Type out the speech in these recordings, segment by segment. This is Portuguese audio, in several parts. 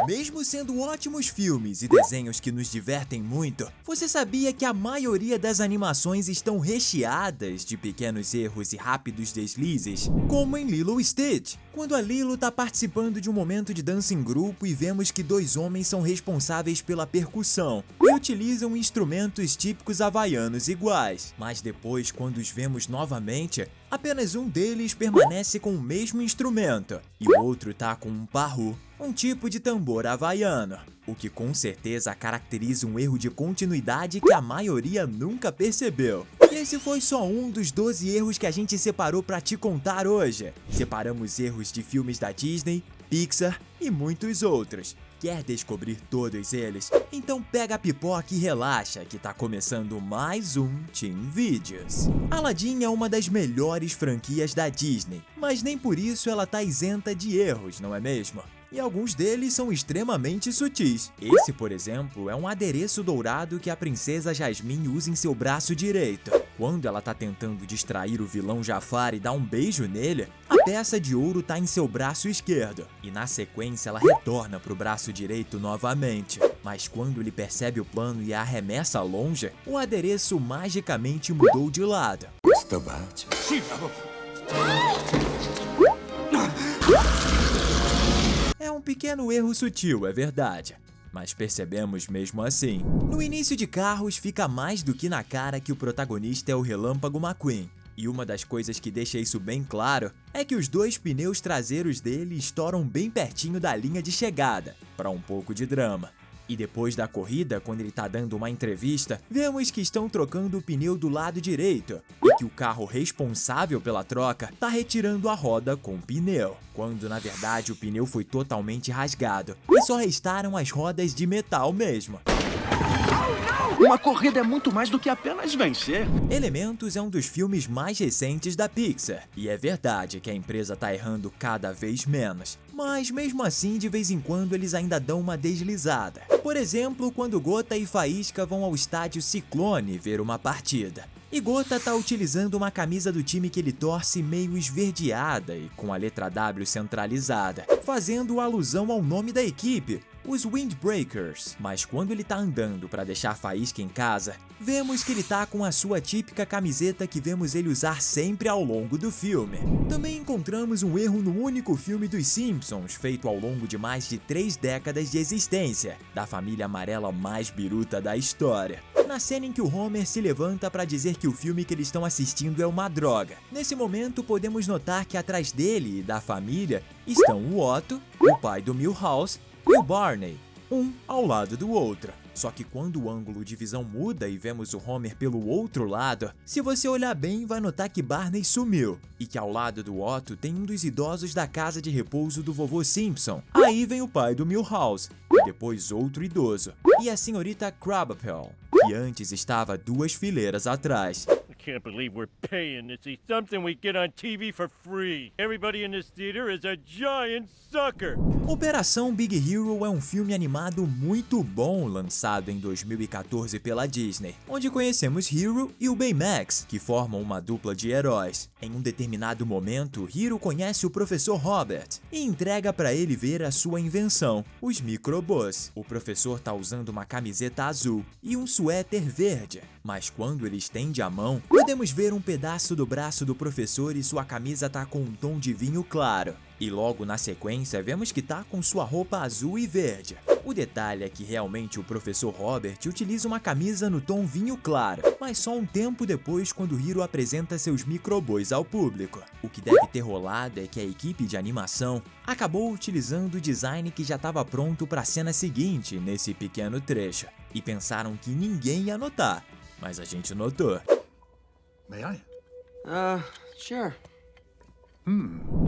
Mesmo sendo ótimos filmes e desenhos que nos divertem muito, você sabia que a maioria das animações estão recheadas de pequenos erros e rápidos deslizes? Como em Lilo e Stitch, quando a Lilo tá participando de um momento de dança em grupo e vemos que dois homens são responsáveis pela percussão e utilizam instrumentos típicos havaianos iguais. Mas depois, quando os vemos novamente, apenas um deles permanece com o mesmo instrumento e o outro tá com um parru, um tipo de tambor havaiano, o que com certeza caracteriza um erro de continuidade que a maioria nunca percebeu. E esse foi só um dos 12 erros que a gente separou para te contar hoje. Separamos erros de filmes da Disney, Pixar e muitos outros. Quer descobrir todos eles? Então pega a pipoca e relaxa que tá começando mais um Team Videos. Aladdin é uma das melhores franquias da Disney, mas nem por isso ela tá isenta de erros, não é mesmo? E alguns deles são extremamente sutis. Esse, por exemplo, é um adereço dourado que a princesa Jasmine usa em seu braço direito. Quando ela tá tentando distrair o vilão Jafar e dar um beijo nele, a peça de ouro tá em seu braço esquerdo, e na sequência ela retorna pro braço direito novamente. Mas quando ele percebe o plano e a arremessa longe, o adereço magicamente mudou de lado. É um pequeno erro sutil, é verdade, mas percebemos mesmo assim. No início de Carros, fica mais do que na cara que o protagonista é o Relâmpago McQueen. E uma das coisas que deixa isso bem claro é que os dois pneus traseiros dele estouram bem pertinho da linha de chegada, para um pouco de drama. E depois da corrida, quando ele tá dando uma entrevista, vemos que estão trocando o pneu do lado direito e que o carro responsável pela troca tá retirando a roda com o pneu, quando na verdade o pneu foi totalmente rasgado e só restaram as rodas de metal mesmo. Uma corrida é muito mais do que apenas vencer. Elementos é um dos filmes mais recentes da Pixar, e é verdade que a empresa tá errando cada vez menos, mas mesmo assim de vez em quando eles ainda dão uma deslizada. Por exemplo, quando Gota e Faísca vão ao estádio Ciclone ver uma partida. E Gota tá utilizando uma camisa do time que ele torce meio esverdeada e com a letra W centralizada, fazendo alusão ao nome da equipe, os Windbreakers. Mas quando ele tá andando para deixar a Faísca em casa, vemos que ele tá com a sua típica camiseta que vemos ele usar sempre ao longo do filme. Também encontramos um erro no único filme dos Simpsons, feito ao longo de mais de 3 décadas de existência, da família amarela mais biruta da história. Na cena em que o Homer se levanta para dizer que o filme que eles estão assistindo é uma droga. Nesse momento, podemos notar que atrás dele e da família estão o Otto, o pai do Milhouse, e o Barney, um ao lado do outro. Só que quando o ângulo de visão muda e vemos o Homer pelo outro lado, se você olhar bem, vai notar que Barney sumiu e que ao lado do Otto tem um dos idosos da casa de repouso do vovô Simpson. Aí vem o pai do Milhouse e depois outro idoso e a senhorita Krabappel, que antes estava 2 fileiras atrás. I can't believe we're paying to see something we get on TV for free. Everybody in this theater is a giant sucker. Operação Big Hero é um filme animado muito bom lançado em 2014 pela Disney, onde conhecemos Hero e o Baymax, que formam uma dupla de heróis. Em um determinado momento, Hero conhece o professor Robert e entrega para ele ver a sua invenção, os microbos. O professor tá usando uma camiseta azul e um suéter verde, mas quando ele estende a mão, podemos ver um pedaço do braço do professor e sua camisa tá com um tom de vinho claro. E logo na sequência vemos que tá com sua roupa azul e verde. O detalhe é que realmente o professor Robert utiliza uma camisa no tom vinho claro, mas só um tempo depois quando Hiro apresenta seus microbos ao público. O que deve ter rolado é que a equipe de animação acabou utilizando o design que já estava pronto para a cena seguinte nesse pequeno trecho, e pensaram que ninguém ia notar, mas a gente notou. May I? Sure.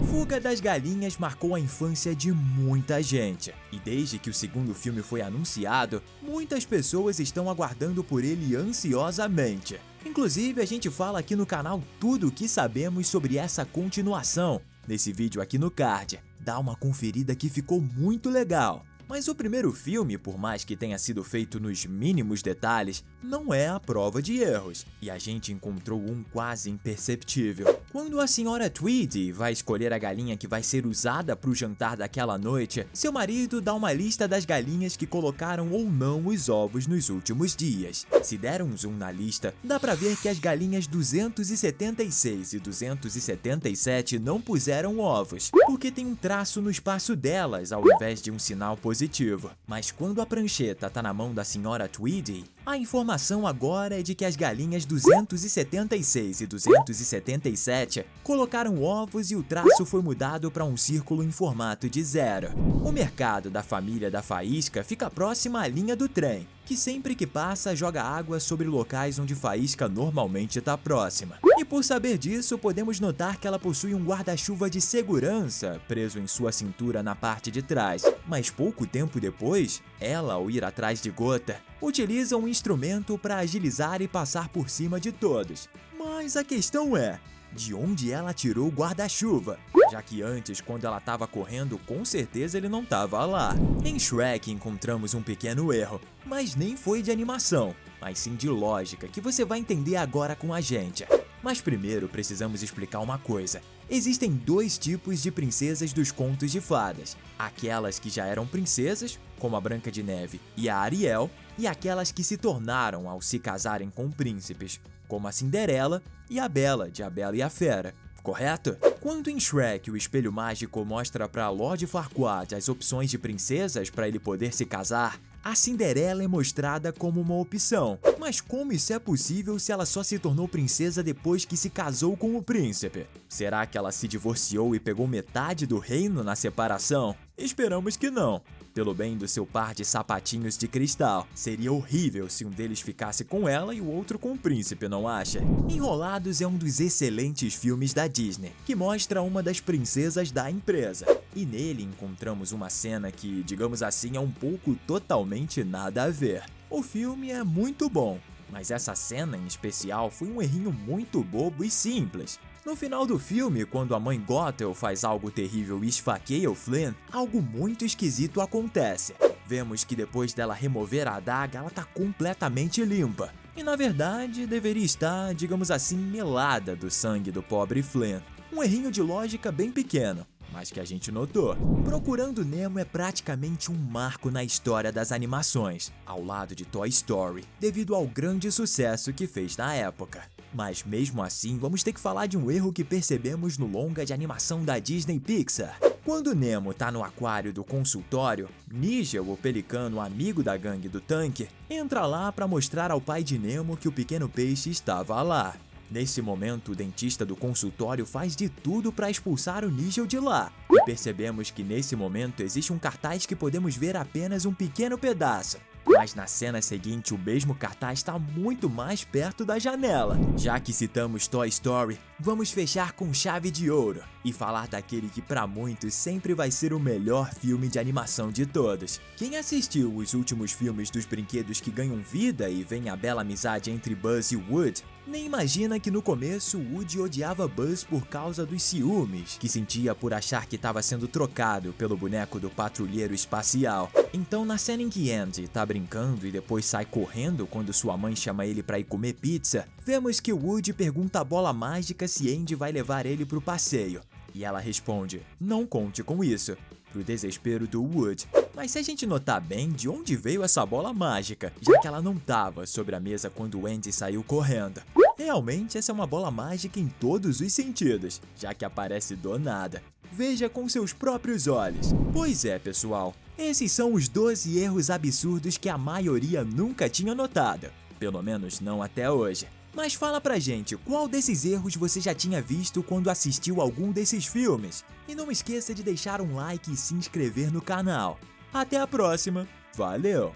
Fuga das Galinhas marcou a infância de muita gente, e desde que o segundo filme foi anunciado, muitas pessoas estão aguardando por ele ansiosamente. Inclusive, a gente fala aqui no canal tudo o que sabemos sobre essa continuação, nesse vídeo aqui no card. Dá uma conferida que ficou muito legal. Mas o primeiro filme, por mais que tenha sido feito nos mínimos detalhes, não é a prova de erros, e a gente encontrou um quase imperceptível. Quando a senhora Tweedy vai escolher a galinha que vai ser usada para o jantar daquela noite, seu marido dá uma lista das galinhas que colocaram ou não os ovos nos últimos dias. Se der um zoom na lista, dá pra ver que as galinhas 276 e 277 não puseram ovos, porque tem um traço no espaço delas ao invés de um sinal positivo. Mas quando a prancheta tá na mão da senhora Tweedy, a informação agora é de que as galinhas 276 e 277 colocaram ovos e o traço foi mudado para um círculo em formato de 0. O mercado da família da Faísca fica próximo à linha do trem, que sempre que passa joga água sobre locais onde Faísca normalmente está próxima. E por saber disso, podemos notar que ela possui um guarda-chuva de segurança preso em sua cintura na parte de trás. Mas pouco tempo depois, ela, ao ir atrás de Gota, utiliza um instrumento para agilizar e passar por cima de todos. Mas a questão é, de onde ela tirou o guarda-chuva? Já que antes, quando ela estava correndo, com certeza ele não estava lá. Em Shrek encontramos um pequeno erro, mas nem foi de animação, mas sim de lógica, que você vai entender agora com a gente. Mas primeiro precisamos explicar uma coisa. Existem dois tipos de princesas dos contos de fadas. Aquelas que já eram princesas, como a Branca de Neve e a Ariel, e aquelas que se tornaram ao se casarem com príncipes, como a Cinderela e a Bela, de A Bela e a Fera. Correto? Quando em Shrek o espelho mágico mostra para Lord Farquaad as opções de princesas para ele poder se casar, a Cinderela é mostrada como uma opção. Mas como isso é possível se ela só se tornou princesa depois que se casou com o príncipe? Será que ela se divorciou e pegou metade do reino na separação? Esperamos que não. Pelo bem do seu par de sapatinhos de cristal. Seria horrível se um deles ficasse com ela e o outro com o príncipe, não acha? Enrolados é um dos excelentes filmes da Disney, que mostra uma das princesas da empresa. E nele encontramos uma cena que, digamos assim, é um pouco totalmente nada a ver. O filme é muito bom, mas essa cena em especial foi um errinho muito bobo e simples. No final do filme, quando a mãe Gothel faz algo terrível e esfaqueia o Flynn, algo muito esquisito acontece. Vemos que depois dela remover a adaga, ela tá completamente limpa. E na verdade, deveria estar, digamos assim, melada do sangue do pobre Flynn. Um errinho de lógica bem pequeno, mas que a gente notou. Procurando Nemo é praticamente um marco na história das animações, ao lado de Toy Story, devido ao grande sucesso que fez na época. Mas mesmo assim, vamos ter que falar de um erro que percebemos no longa de animação da Disney Pixar. Quando Nemo tá no aquário do consultório, Nigel, o pelicano amigo da gangue do tanque, entra lá para mostrar ao pai de Nemo que o pequeno peixe estava lá. Nesse momento, o dentista do consultório faz de tudo para expulsar o Nigel de lá. E percebemos que nesse momento existe um cartaz que podemos ver apenas um pequeno pedaço. Mas na cena seguinte, o mesmo cartaz está muito mais perto da janela. Já que citamos Toy Story, vamos fechar com chave de ouro e falar daquele que para muitos sempre vai ser o melhor filme de animação de todos. Quem assistiu os últimos filmes dos brinquedos que ganham vida e vem a bela amizade entre Buzz e Woody, nem imagina que no começo Woody odiava Buzz por causa dos ciúmes que sentia por achar que estava sendo trocado pelo boneco do patrulheiro espacial. Então na cena em que Andy tá brincando e depois sai correndo quando sua mãe chama ele para ir comer pizza, vemos que Woody pergunta à bola mágica se Andy vai levar ele pro passeio. E ela responde, não conte com isso, pro desespero do Woody. Mas se a gente notar bem, de onde veio essa bola mágica, já que ela não tava sobre a mesa quando o Andy saiu correndo? Realmente essa é uma bola mágica em todos os sentidos, já que aparece do nada. Veja com seus próprios olhos. Pois é, pessoal, esses são os 12 erros absurdos que a maioria nunca tinha notado. Pelo menos não até hoje. Mas fala pra gente, qual desses erros você já tinha visto quando assistiu algum desses filmes? E não esqueça de deixar um like e se inscrever no canal. Até a próxima, valeu!